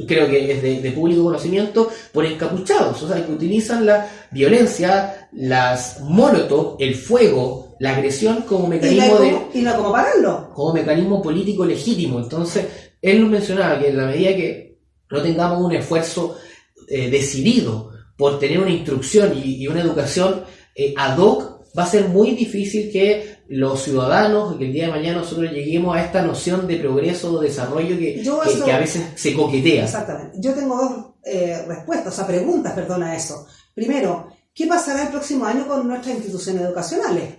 creo que es de público conocimiento, por encapuchados, o sea, que utilizan la violencia, las molotov, el fuego, la agresión como mecanismo ¿cómo pararlo? Como mecanismo político legítimo. Entonces, él nos mencionaba que en la medida que no tengamos un esfuerzo decidido por tener una instrucción y una educación ad hoc, va a ser muy difícil que los ciudadanos, que el día de mañana nosotros lleguemos a esta noción de progreso o desarrollo que a veces se coquetea. Exactamente. Yo tengo 2 respuestas, o sea, preguntas, perdona eso. Primero, ¿qué pasará el próximo año con nuestras instituciones educacionales?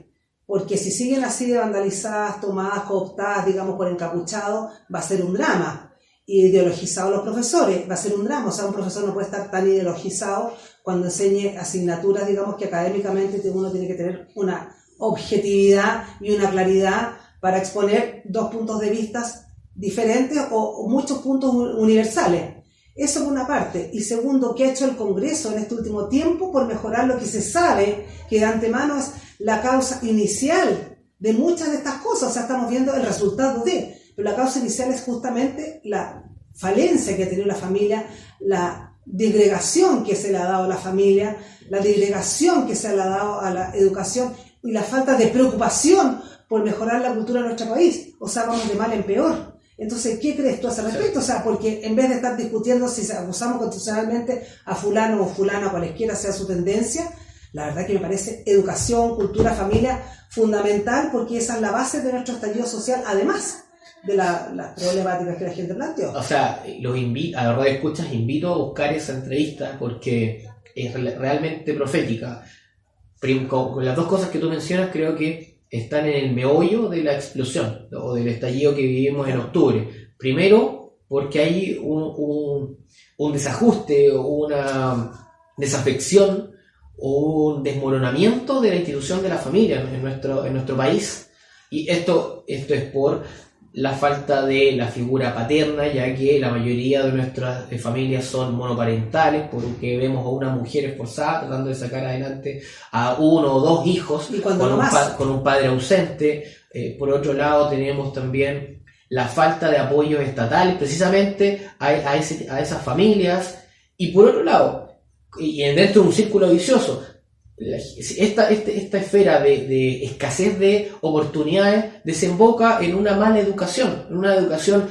Porque si siguen así de vandalizadas, tomadas, cooptadas, digamos, por encapuchados, va a ser un drama. Ideologizados los profesores, va a ser un drama. O sea, un profesor no puede estar tan ideologizado cuando enseñe asignaturas, digamos, que académicamente uno tiene que tener una objetividad y una claridad para exponer 2 puntos de vista diferentes o muchos puntos universales. Eso por una parte. Y segundo, ¿qué ha hecho el Congreso en este último tiempo por mejorar lo que se sabe que de antemano es la causa inicial de muchas de estas cosas? O sea, estamos viendo el resultado pero la causa inicial es justamente la falencia que ha tenido la familia, la disgregación que se le ha dado a la familia, la disgregación que se le ha dado a la educación y la falta de preocupación por mejorar la cultura de nuestro país. O sea, vamos de mal en peor. Entonces, ¿qué crees tú a ese respecto? O sea, porque en vez de estar discutiendo si acusamos constitucionalmente a fulano o fulana, cualesquiera sea su tendencia, la verdad que me parece educación, cultura, familia fundamental, porque esa es la base de nuestro estallido social, además de las problemáticas que la gente planteó. O sea, a la verdad escuchas, invito a buscar esa entrevista porque es realmente profética. Con las 2 cosas que tú mencionas, creo que están en el meollo de la explosión o del estallido que vivimos en octubre. Primero, porque hay un desajuste, una desafección o un desmoronamiento de la institución de la familia en nuestro país. Y esto es por la falta de la figura paterna, ya que la mayoría de nuestras familias son monoparentales, porque vemos a una mujer esforzada tratando de sacar adelante a 1 o 2 hijos con un padre ausente. Por otro lado, tenemos también la falta de apoyos estatales precisamente a esas familias, Y por otro lado, y dentro de un círculo vicioso, esta esfera de escasez de oportunidades desemboca en una mala educación, en una educación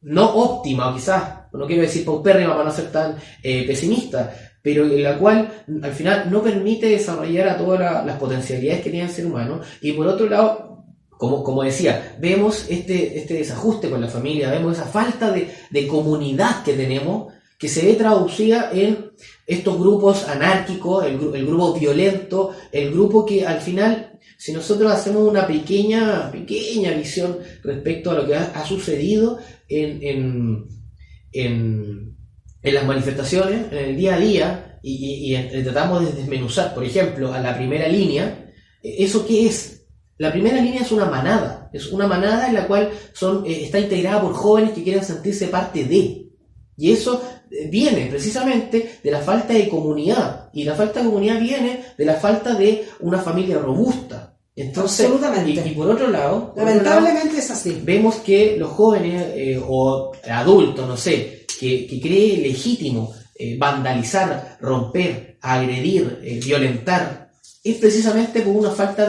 no óptima, o quizás, no quiero decir paupérrima para no ser tan pesimista, pero en la cual al final no permite desarrollar a todas las potencialidades que tiene el ser humano. Y por otro lado, como decía, vemos este desajuste con la familia, vemos esa falta de comunidad que tenemos, que se ve traducida en estos grupos anárquicos, el grupo violento, el grupo que al final, si nosotros hacemos una pequeña visión respecto a lo que ha sucedido en las manifestaciones, en el día a día, y tratamos de desmenuzar, por ejemplo, a la primera línea, ¿eso qué es? La primera línea es una manada en la cual está integrada por jóvenes que quieren sentirse parte de. Y eso viene precisamente de la falta de comunidad, y la falta de comunidad viene de la falta de una familia robusta. Entonces, absolutamente. Y por otro lado, lamentablemente es así. Vemos que los jóvenes o adultos, no sé, que cree legítimo vandalizar, romper, agredir, violentar, es precisamente por una falta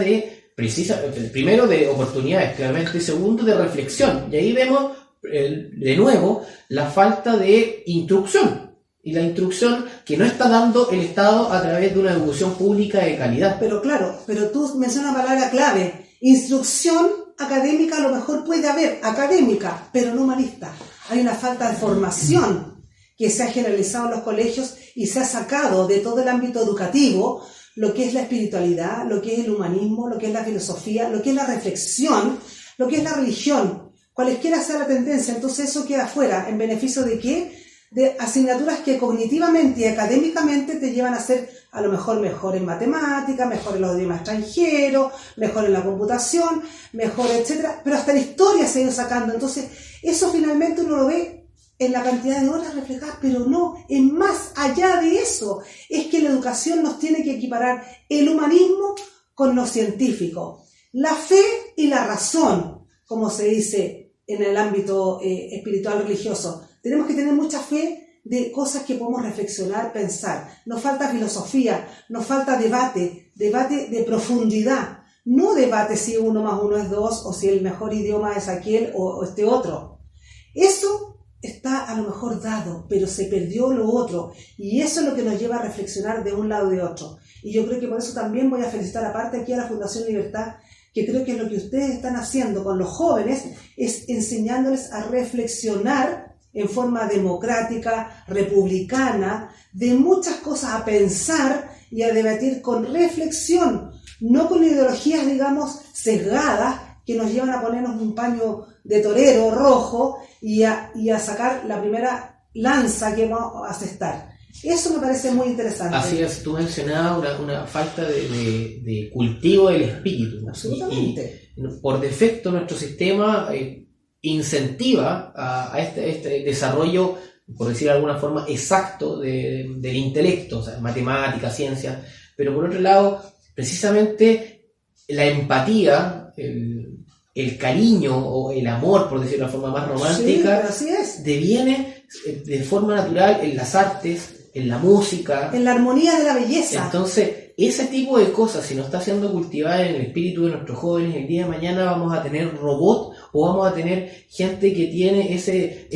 primero de oportunidades, claramente, y segundo de reflexión. Y ahí vemos de nuevo la falta de instrucción, y la instrucción que no está dando el Estado a través de una educación pública de calidad. Pero claro, pero tú mencionas una palabra clave: instrucción académica. A lo mejor puede haber académica, pero no humanista. Hay una falta de formación que se ha generalizado en los colegios y se ha sacado de todo el ámbito educativo lo que es la espiritualidad, lo que es el humanismo, lo que es la filosofía, lo que es la reflexión, lo que es la religión, cualesquiera sea la tendencia. Entonces eso queda fuera. ¿En beneficio de qué? De asignaturas que cognitivamente y académicamente te llevan a ser a lo mejor en matemáticas, mejor en los idiomas extranjeros, mejor en la computación, mejor, etcétera. Pero hasta la historia se ha ido sacando. Entonces eso finalmente uno lo ve en la cantidad de horas reflejadas, pero no, es más allá de eso. Es que la educación nos tiene que equiparar el humanismo con lo científico, la fe y la razón, como se dice en el ámbito espiritual religioso. Tenemos que tener mucha fe de cosas que podemos reflexionar, pensar. Nos falta filosofía, nos falta debate de profundidad. No debate si 1 más 1 es 2, o si el mejor idioma es aquel o este otro. Eso está a lo mejor dado, pero se perdió lo otro. Y eso es lo que nos lleva a reflexionar de un lado y de otro. Y yo creo que por eso también voy a felicitar aparte aquí a la Fundación Libertad, que creo que lo que ustedes están haciendo con los jóvenes es enseñándoles a reflexionar en forma democrática, republicana, de muchas cosas, a pensar y a debatir con reflexión, no con ideologías, digamos, sesgadas, que nos llevan a ponernos un paño de torero rojo y a sacar la primera lanza que vamos a asestar. Eso me parece muy interesante. Así es, tú mencionabas una falta de cultivo del espíritu. Absolutamente. Y por defecto nuestro sistema incentiva a este desarrollo, por decir de alguna forma, exacto del intelecto, o sea, matemática, ciencia, pero por otro lado, precisamente la empatía, el cariño o el amor, por decirlo de una forma más romántica, sí, así es, deviene de forma natural en las artes, en la música, en la armonía de la belleza. Entonces, ese tipo de cosas, si no está siendo cultivada en el espíritu de nuestros jóvenes, el día de mañana vamos a tener robots o vamos a tener gente que tiene ese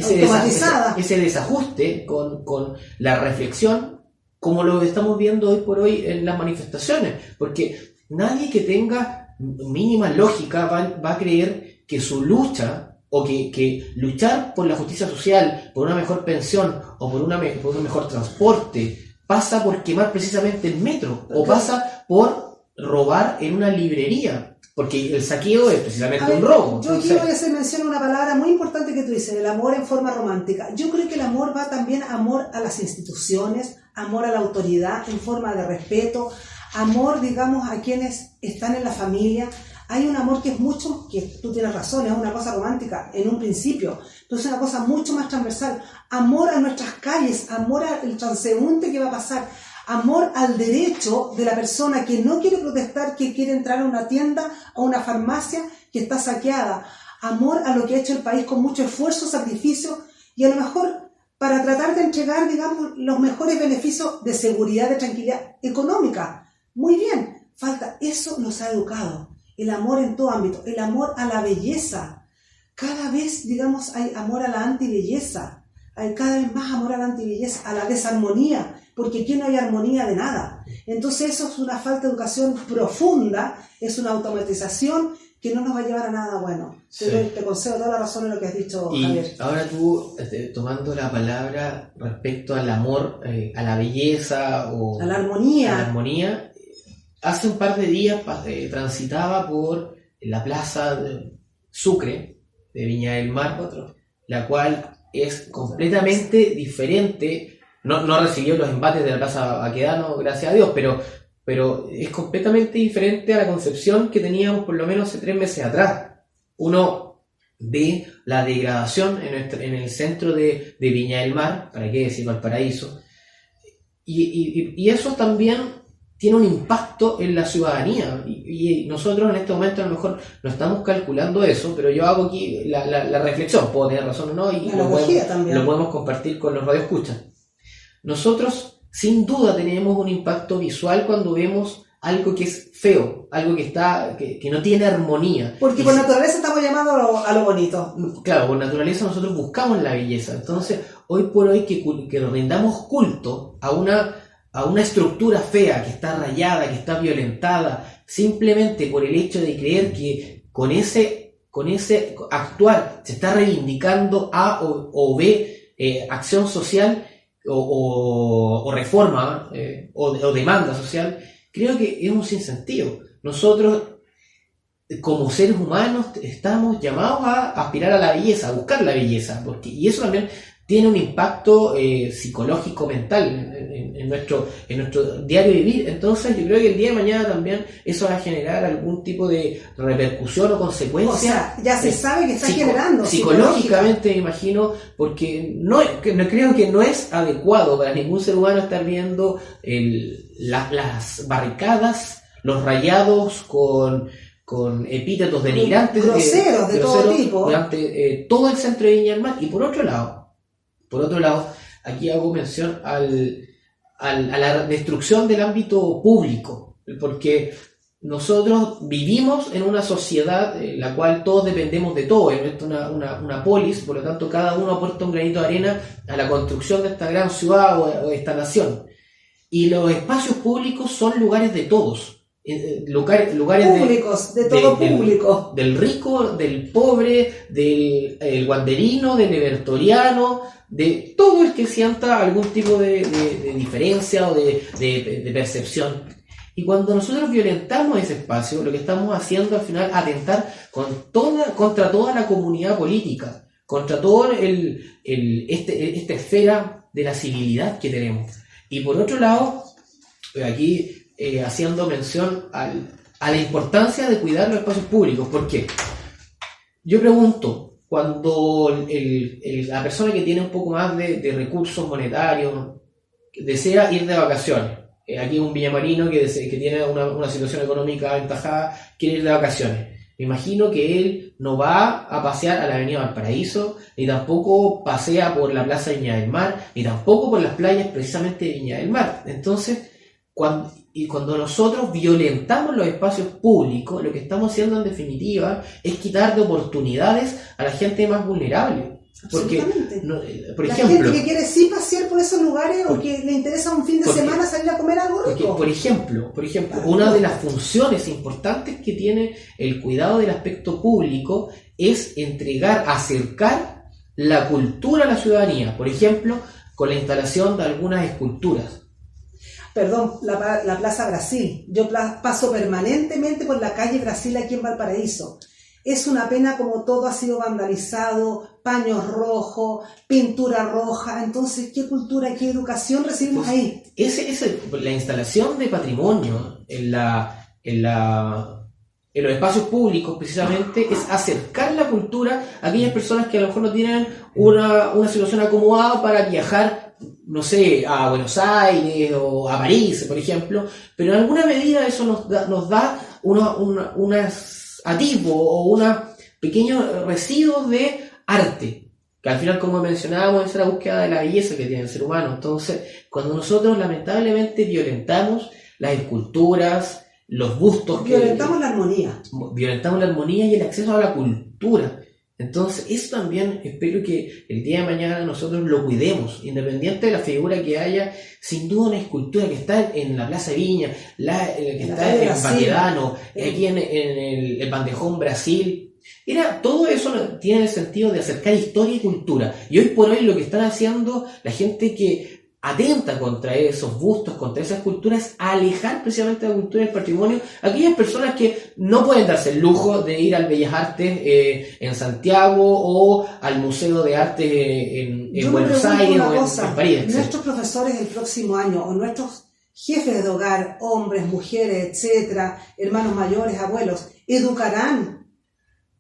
desajuste con la reflexión, como lo estamos viendo hoy por hoy en las manifestaciones, porque nadie que tenga mínima lógica va a creer que su lucha, o que luchar por la justicia social, por una mejor pensión o por un mejor transporte, pasa por quemar precisamente el metro, o pasa por robar en una librería, porque el saqueo es precisamente un robo. Yo aquí voy a hacer mención a una palabra muy importante que tú dices, el amor en forma romántica. Yo creo que el amor va también amor a las instituciones, amor a la autoridad en forma de respeto, amor, digamos, a quienes están en la familia. Hay un amor que es mucho, que tú tienes razón, es una cosa romántica en un principio, pero es una cosa mucho más transversal. Amor a nuestras calles, amor al transeúnte que va a pasar, amor al derecho de la persona que no quiere protestar, que quiere entrar a una tienda o una farmacia que está saqueada, amor a lo que ha hecho el país con mucho esfuerzo, sacrificio, y a lo mejor para tratar de entregar, digamos, los mejores beneficios de seguridad, de tranquilidad económica. Muy bien, falta, eso nos ha educado, el amor en todo ámbito, el amor a la belleza. Cada vez, digamos, hay amor a la antibelleza, hay cada vez más amor a la antibelleza, a la desarmonía, porque aquí no hay armonía de nada. Entonces eso es una falta de educación profunda, es una automatización que no nos va a llevar a nada bueno. Sí. Te concedo toda la razón en lo que has dicho, Y Javier. ahora tú, tomando la palabra respecto al amor, a la belleza o A la armonía. a la armonía, hace un par de días transitaba por la plaza de Sucre, de Viña del Mar, la cual es completamente diferente. No recibió los embates de la Plaza Baquedano, gracias a Dios, pero es completamente diferente a la concepción que teníamos por lo menos hace 3 meses atrás. Uno ve la degradación en el centro de Viña del Mar, para qué decir Valparaíso, y eso también tiene un impacto en la ciudadanía, y nosotros en este momento a lo mejor no estamos calculando eso, pero yo hago aquí la reflexión, puedo tener razón o no, y lo podemos compartir con los radioescuchas. Nosotros sin duda tenemos un impacto visual cuando vemos algo que es feo, algo que no tiene armonía. Porque por naturaleza estamos llamados a lo bonito. Claro, por naturaleza nosotros buscamos la belleza. Entonces, hoy por hoy que rindamos culto a una estructura fea, que está rayada, que está violentada, simplemente por el hecho de creer que con ese actuar se está reivindicando A o B acción social o reforma o demanda social, creo que es un sinsentido. Nosotros, como seres humanos, estamos llamados a aspirar a la belleza, a buscar la belleza, y eso también tiene un impacto psicológico, mental en nuestro diario vivir. Entonces yo creo que el día de mañana también eso va a generar algún tipo de repercusión o consecuencia. O sea, ya se sabe que está generando. Psicológicamente, me imagino, porque no creo que no es adecuado para ningún ser humano estar viendo las barricadas, los rayados con epítetos denigrantes, groseros de todo tipo, durante todo el centro de Viña del Mar. Y por otro lado, aquí hago mención a la destrucción del ámbito público, porque nosotros vivimos en una sociedad en la cual todos dependemos de todo, es una polis, por lo tanto cada uno aporta un granito de arena a la construcción de esta gran ciudad o de esta nación. Y los espacios públicos son lugares de todos. Lugares públicos, de todo público. Del rico, del pobre, del guanderino, del evertoriano, de todo el que sienta algún tipo de diferencia o de percepción. Y cuando nosotros violentamos ese espacio, lo que estamos haciendo al final es atentar contra toda la comunidad política, contra toda esta esfera de la civilidad que tenemos. Y por otro lado, aquí haciendo mención a la importancia de cuidar los espacios públicos. ¿Por qué? Yo pregunto, cuando la persona que tiene un poco más de recursos monetarios desea ir de vacaciones, aquí un villamarino que tiene una situación económica aventajada, quiere ir de vacaciones, me imagino que él no va a pasear a la avenida Valparaíso, ni tampoco pasea por la plaza de Viña del Mar, ni tampoco por las playas precisamente de Viña del Mar. Entonces, cuando nosotros violentamos los espacios públicos, lo que estamos haciendo en definitiva es quitar de oportunidades a la gente más vulnerable. Porque, por la ejemplo, gente que quiere sí pasear por esos lugares o que le interesa un fin de semana salir a comer algo rico. Por ejemplo, una de las funciones importantes que tiene el cuidado del aspecto público es acercar la cultura a la ciudadanía. Por ejemplo, con la instalación de algunas esculturas. Perdón, la Plaza Brasil. Yo paso permanentemente por la calle Brasil aquí en Valparaíso. Es una pena como todo ha sido vandalizado, paños rojos, pintura roja. Entonces, ¿qué cultura, qué educación recibimos ahí? La instalación de patrimonio en los espacios públicos, precisamente, es acercar la cultura a aquellas personas que a lo mejor no tienen una situación acomodada para viajar, no sé, a Buenos Aires o a París, por ejemplo, pero en alguna medida eso nos da unas atisbos o unos pequeños residuos de arte. Que al final, como mencionábamos, es la búsqueda de la belleza que tiene el ser humano. Entonces, cuando nosotros lamentablemente violentamos las esculturas, los bustos, violentamos la armonía. Violentamos la armonía y el acceso a la cultura. Entonces, eso también espero que el día de mañana nosotros lo cuidemos, independiente de la figura que haya. Sin duda, una escultura que está en la Plaza Viña, que está en Baquedano, aquí en el Bandejón Brasil. Todo eso tiene el sentido de acercar historia y cultura. Y hoy por hoy lo que están haciendo la gente que atenta contra esos bustos, contra esas culturas, es alejar precisamente la cultura y el patrimonio a aquellas personas que no pueden darse el lujo de ir al Bellas Artes en Santiago o al Museo de Arte en Buenos Aires o en París. Nuestros profesores del próximo año o nuestros jefes de hogar, hombres, mujeres, etcétera, hermanos mayores, abuelos, educarán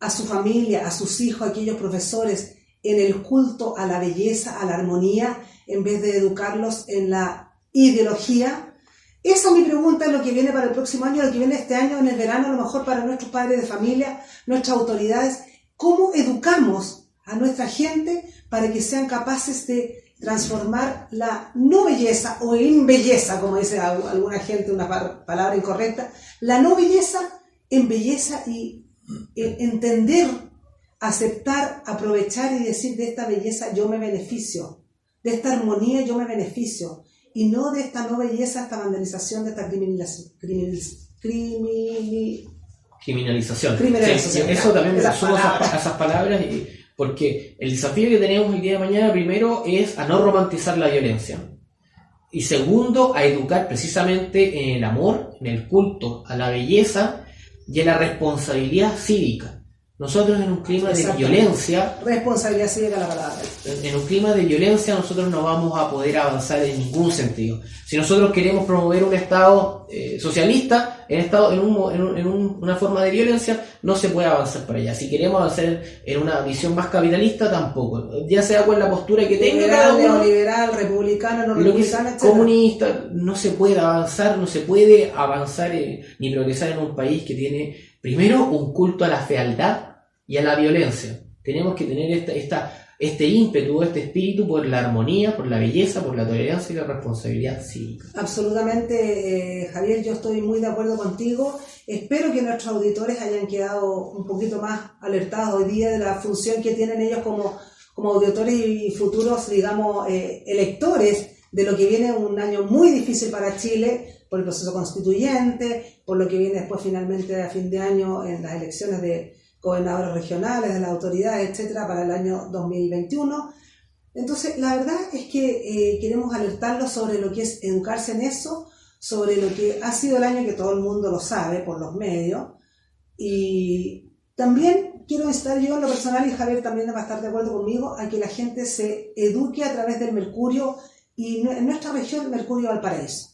a su familia, a sus hijos, a aquellos profesores en el culto a la belleza, a la armonía, en vez de educarlos en la ideología. Esa es mi pregunta, es lo que viene para el próximo año, lo que viene este año, en el verano, a lo mejor para nuestros padres de familia, nuestras autoridades. ¿Cómo educamos a nuestra gente para que sean capaces de transformar la no belleza o imbelleza, como dice alguna gente, una palabra incorrecta, la no belleza en belleza y entender, aceptar, aprovechar y decir: de esta belleza yo me beneficio, de esta armonía yo me beneficio, y no de esta no belleza, esta vandalización, de esta criminalización. Sí, eso también me sumo a esas palabras, porque el desafío que tenemos el día de mañana, primero, es a no romantizar la violencia, y segundo, a educar precisamente en el amor, en el culto a la belleza y en la responsabilidad cívica. Nosotros en un clima de violencia... Responsabilidad cívica la palabra. En un clima de violencia nosotros no vamos a poder avanzar en ningún sentido. Si nosotros queremos promover un Estado socialista, en una forma de violencia, no se puede avanzar para allá. Si queremos avanzar en una visión más capitalista, tampoco. Ya sea con la postura que tenga cada uno, neoliberal, republicano, no republicano, etc. Comunista, no se puede avanzar ni progresar en un país que tiene, primero, un culto a la fealdad y a la violencia. Tenemos que tener este ímpetu, este espíritu por la armonía, por la belleza, por la tolerancia y la responsabilidad cívica. Absolutamente, Javier, yo estoy muy de acuerdo contigo. Espero que nuestros auditores hayan quedado un poquito más alertados hoy día de la función que tienen ellos como auditores y futuros, digamos, electores de lo que viene un año muy difícil para Chile, por el proceso constituyente, por lo que viene después finalmente a fin de año en las elecciones de gobernadores regionales, de las autoridades, etcétera, para el año 2021. Entonces, la verdad es que queremos alertarlos sobre lo que es educarse en eso, sobre lo que ha sido el año, que todo el mundo lo sabe por los medios. Y también quiero estar yo en lo personal, y Javier también va a estar de acuerdo conmigo, a que la gente se eduque a través del Mercurio, y en nuestra región, Mercurio Valparaíso.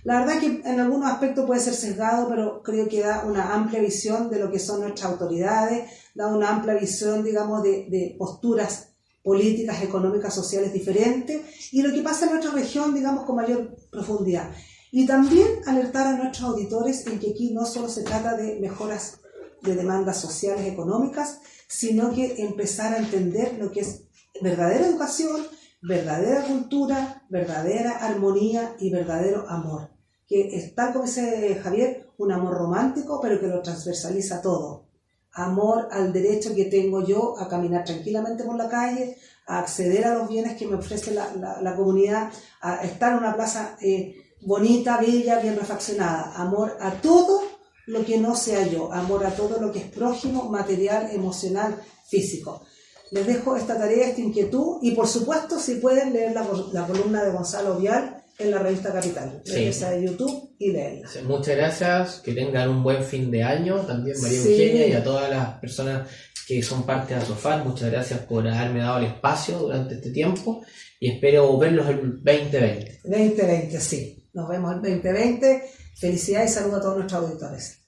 La verdad que en algunos aspectos puede ser sesgado, pero creo que da una amplia visión de lo que son nuestras autoridades, da una amplia visión, digamos, de posturas políticas, económicas, sociales diferentes, y lo que pasa en nuestra región, digamos, con mayor profundidad. Y también alertar a nuestros auditores en que aquí no solo se trata de mejoras de demandas sociales, económicas, sino que empezar a entender lo que es verdadera educación, verdadera cultura, verdadera armonía y verdadero amor, que es, tal como dice Javier, un amor romántico, pero que lo transversaliza todo. Amor al derecho que tengo yo a caminar tranquilamente por la calle, a acceder a los bienes que me ofrece la comunidad, a estar en una plaza bonita, bella, bien refaccionada. Amor a todo lo que no sea yo, amor a todo lo que es prójimo, material, emocional, físico. Les dejo esta tarea, esta inquietud, y por supuesto, si pueden, leer la columna de Gonzalo Vial en la revista Capital, esa de YouTube, y leerla. Sí, muchas gracias, que tengan un buen fin de año, también María Eugenia, y a todas las personas que son parte de Asofar, muchas gracias por haberme dado el espacio durante este tiempo, y espero verlos el 2020. 2020, sí, nos vemos el 2020, felicidades y saludos a todos nuestros auditores.